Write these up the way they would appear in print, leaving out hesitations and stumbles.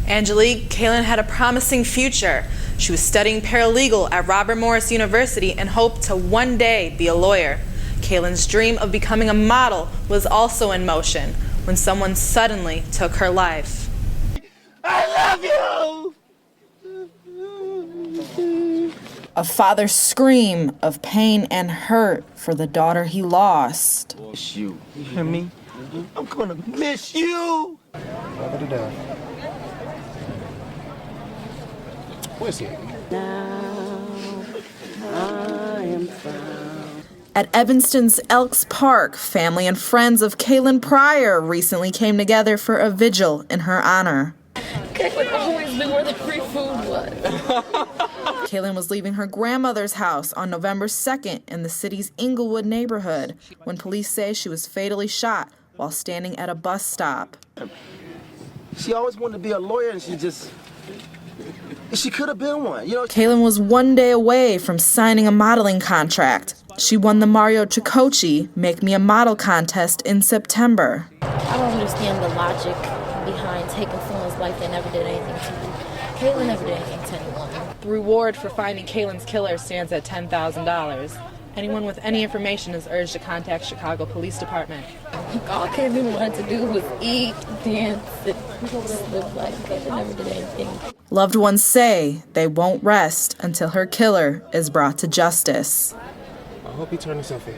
Angelique, Kaylin had a promising future. She was studying paralegal at Robert Morris University and hoped to one day be a lawyer. Kaylin's dream of becoming a model was also in motion when someone suddenly took her life. I love you! A father's scream of pain and hurt for the daughter he lost. Miss you. You hear me? I'm gonna miss you! Love it to death. Where's he? Now I am found. At Evanston's Elks Park, family and friends of Kaylin Pryor recently came together for a vigil in her honor. Kaylin always knew where the free food was. Kaylin was leaving her grandmother's house on November 2nd in the city's Inglewood neighborhood when police say she was fatally shot while standing at a bus stop. She always wanted to be a lawyer, and she could have been one. You know, Kaylin was one day away from signing a modeling contract. She won the Mario Ciccocci Make Me a Model contest in September. I don't understand the logic behind taking someone's life that never did anything to you. Kaylin never did anything to anyone. The reward for finding Kaylin's killer stands at $10,000. Anyone with any information is urged to contact Chicago Police Department. All Kaylin wanted to do was eat, dance, and just live life. Kaylin never did anything. Loved ones say they won't rest until her killer is brought to justice. I hope he turned himself in,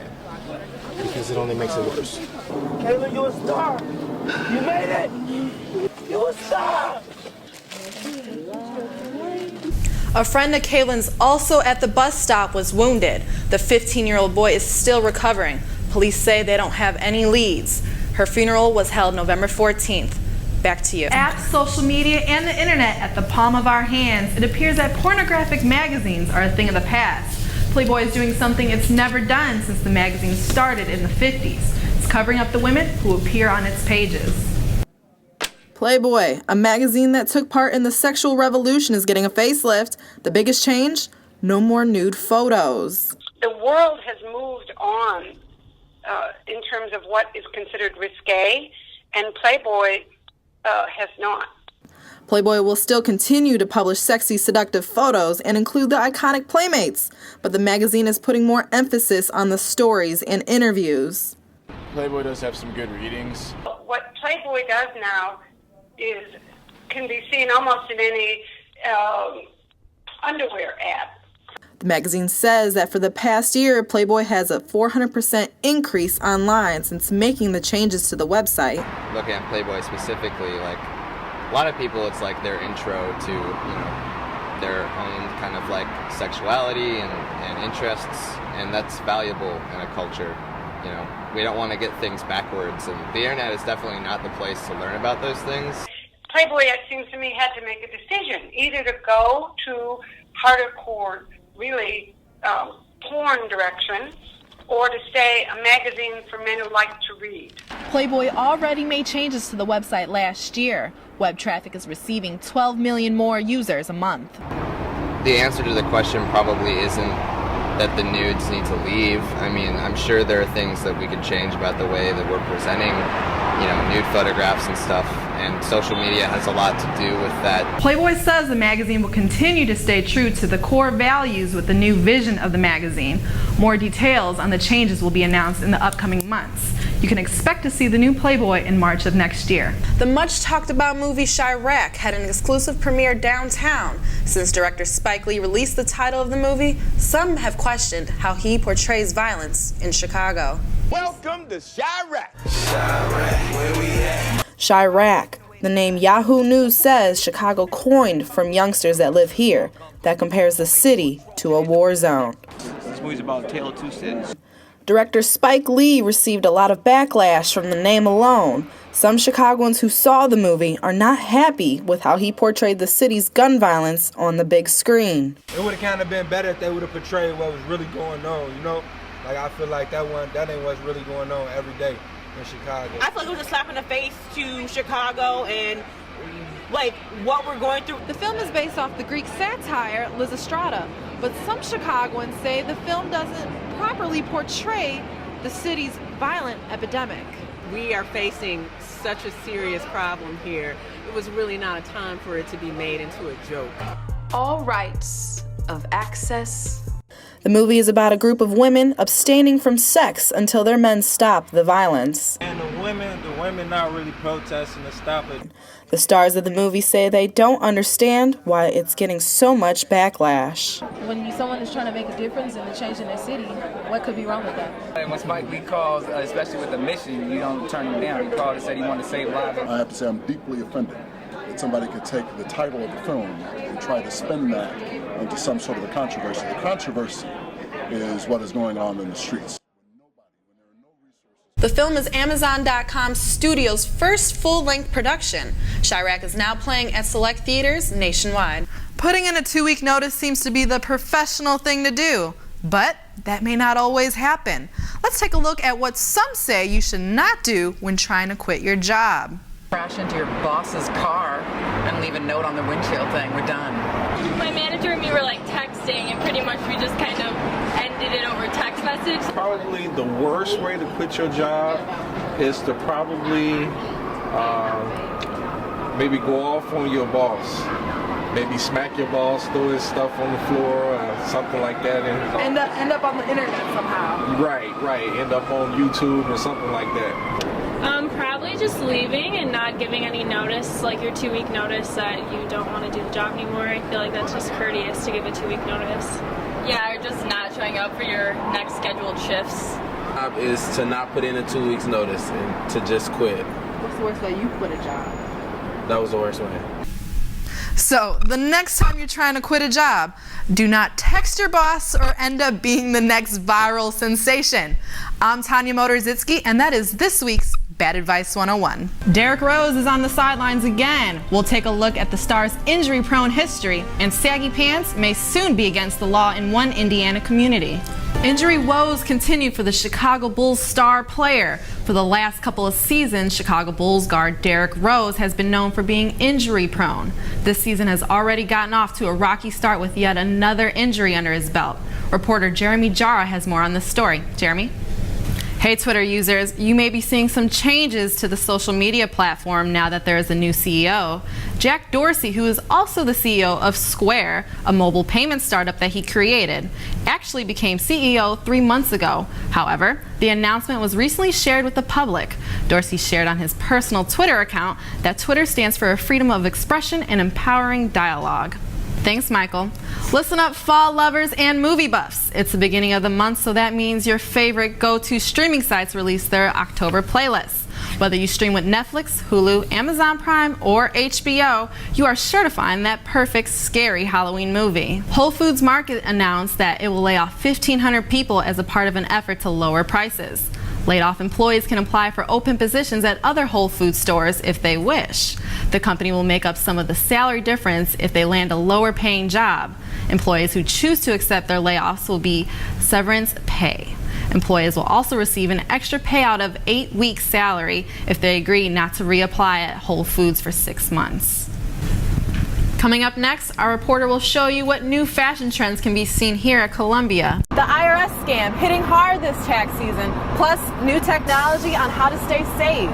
because it only makes it worse. Kaylin, you a star! You made it! You a star! A friend of Kaylin's also at the bus stop was wounded. The 15-year-old boy is still recovering. Police say they don't have any leads. Her funeral was held November 14th. Back to you. Apps, social media, and the internet at the palm of our hands, it appears that pornographic magazines are a thing of the past. Playboy is doing something it's never done since the magazine started in the 50s. It's covering up the women who appear on its pages. Playboy, a magazine that took part in the sexual revolution, is getting a facelift. The biggest change? No more nude photos. The world has moved on in terms of what is considered risque, and Playboy has not. Playboy will still continue to publish sexy, seductive photos and include the iconic Playmates, but the magazine is putting more emphasis on the stories and interviews. Playboy does have some good readings. What Playboy does now can be seen almost in any underwear ad. The magazine says that for the past year, Playboy has a 400% increase online since making the changes to the website. Looking at Playboy specifically, like a lot of people, it's like their intro to, their own kind of like sexuality and interests, and that's valuable in a culture. We don't want to get things backwards, and the internet is definitely not the place to learn about those things. Playboy, it seems to me, had to make a decision, either to go to hardcore, really porn direction, or to stay a magazine for men who like to read. Playboy already made changes to the website last year. Web traffic is receiving 12 million more users a month. The answer to the question probably isn't that the nudes need to leave. I mean, I'm sure there are things that we could change about the way that we're presenting, nude photographs and stuff, and social media has a lot to do with that. Playboy says the magazine will continue to stay true to the core values with the new vision of the magazine. More details on the changes will be announced in the upcoming months. You can expect to see the new Playboy in March of next year. The much talked about movie Chirac had an exclusive premiere downtown. Since director Spike Lee released the title of the movie, some have questioned how he portrays violence in Chicago. Welcome to Chirac! Chirac, where we at? Chirac, the name Yahoo News says Chicago coined from youngsters that live here, that compares the city to a war zone. This movie's about a tale of two cities. Director Spike Lee received a lot of backlash from the name alone. Some Chicagoans who saw the movie are not happy with how he portrayed the city's gun violence on the big screen. It would have kind of been better if they would have portrayed what was really going on, Like, I feel like that ain't what's really going on every day in Chicago. I feel like it was a slap in the face to Chicago and, like, what we're going through. The film is based off the Greek satire Lysistrata, but some Chicagoans say the film doesn't properly portray the city's violent epidemic. we are facing such a serious problem here. It was really not a time for it to be made into a joke. All rights of access. The movie is about a group of women abstaining from sex until their men stop the violence. And the women not really protesting to stop it. The stars of the movie say they don't understand why it's getting so much backlash. When someone is trying to make a difference in the change in their city, what could be wrong with that? And when Spike Lee calls, especially with a mission, you don't turn him down. He called and said he wanted to save lives. I have to say I'm deeply offended that somebody could take the title of the film and try to spin that into some sort of a controversy. The controversy is what is going on in the streets. The film is Amazon.com Studios' first full-length production. Chirac is now playing at select theaters nationwide. Putting in a 2-week notice seems to be the professional thing to do, but that may not always happen. Let's take a look at what some say you should not do when trying to quit your job. Crash into your boss's car and leave a note on the windshield saying we're done. My manager and me were like texting, and pretty much we just kind of ended it over text message. Probably the worst way to quit your job is to probably maybe go off on your boss. Maybe smack your boss, throw his stuff on the floor, or something like that. And end up on the internet somehow. Right. End up on YouTube or something like that. Probably just leaving and not giving any notice, like your 2-week notice that you don't want to do the job anymore. I feel like that's just courteous to give a 2-week notice. Yeah, or just not showing up for your next scheduled shifts. Is to not put in a 2 weeks notice and to just quit. What's the worst way you quit a job? That was the worst way. So, the next time you're trying to quit a job, do not text your boss or end up being the next viral sensation. I'm Tanya Motorzitsky, and that is this week's Bad Advice 101. Derrick Rose is on the sidelines again. We'll take a look at the star's injury-prone history, and saggy pants may soon be against the law in one Indiana community. Injury woes continue for the Chicago Bulls star player. For the last couple of seasons, Chicago Bulls guard Derrick Rose has been known for being injury-prone. This season has already gotten off to a rocky start with yet another injury under his belt. Reporter Jeremy Jara has more on this story. Jeremy? Hey Twitter users, you may be seeing some changes to the social media platform now that there is a new CEO. Jack Dorsey, who is also the CEO of Square, a mobile payment startup that he created, actually became CEO 3 months ago. However, the announcement was recently shared with the public. Dorsey shared on his personal Twitter account that Twitter stands for freedom of expression and empowering dialogue. Thanks, Michael. Listen up, fall lovers and movie buffs. It's the beginning of the month, so that means your favorite go-to streaming sites release their October playlists. Whether you stream with Netflix, Hulu, Amazon Prime, or HBO, you are sure to find that perfect scary Halloween movie. Whole Foods Market announced that it will lay off 1,500 people as a part of an effort to lower prices. Laid-off employees can apply for open positions at other Whole Foods stores if they wish. The company will make up some of the salary difference if they land a lower-paying job. Employees who choose to accept their layoffs will be severance pay. Employees will also receive an extra payout of 8 weeks' salary if they agree not to reapply at Whole Foods for 6 months. Coming up next, our reporter will show you what new fashion trends can be seen here at Columbia. The IRS scam hitting hard this tax season, plus new technology on how to stay safe.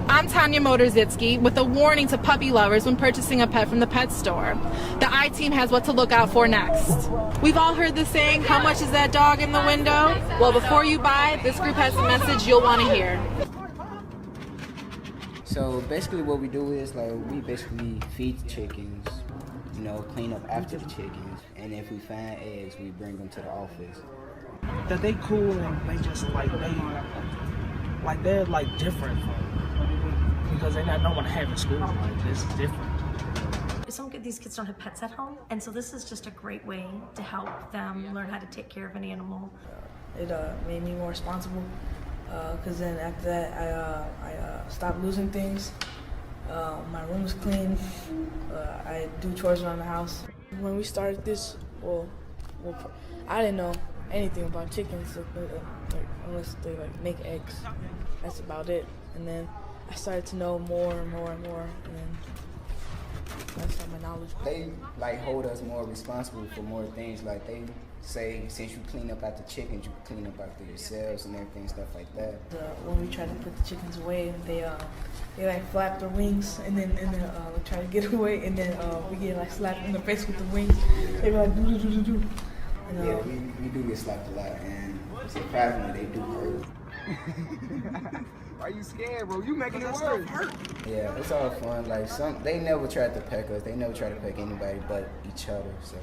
I'm Tanya Motorzitsky with a warning to puppy lovers when purchasing a pet from the pet store. The I-Team has what to look out for next. We've all heard the saying, how much is that dog in the window? Well, before you buy, this group has a message you'll want to hear. So basically what we do is we basically feed the chickens, clean up after the chickens, and if we find eggs, we bring them to the office. That they cool and they just they're different because they're not normal to have in school. This is different. These kids don't have pets at home, and so this is just a great way to help them learn how to take care of an animal. It made me more responsible. Because then after that, I stopped losing things. My room was clean. I do chores around the house. When we started this, well, I didn't know anything about chickens unless they make eggs. That's about it. And then I started to know more and more and more, and then that's how my knowledge. They hold us more responsible for more things. They say since you clean up after chickens, you clean up after yourselves and everything, stuff like that. When we try to put the chickens away, they like flap their wings and then try to get away, and then we get like slapped in the face with the wings. They be like do do do do do. Yeah, we do get slapped a lot, and surprisingly they do hurt. Why you scared, bro? You making it worse. Yeah, it's all fun. Like they never tried to peck us. They never try to peck anybody but each other. So